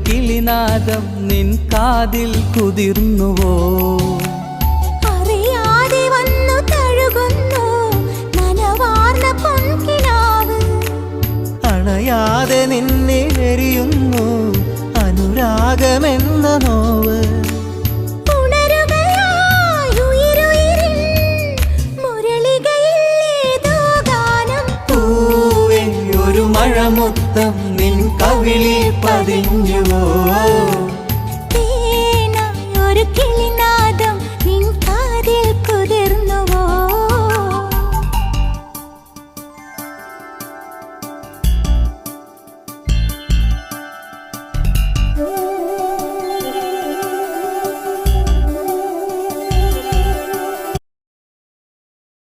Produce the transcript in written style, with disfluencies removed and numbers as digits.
കിളിനാദം നിൻ കാതിൽ കുതിർന്നുവോ? അറിയാതെ വന്നു തഴുകുന്നു നനവാർന്ന പൊൻകിനാവ്. അണയാതെ നിന്നെ എരിയുന്നു അനുരാഗമെന്ന നോവ്. മഴമുത്തം നിൻ കവിളിൽ പതിഞ്ഞുവോ?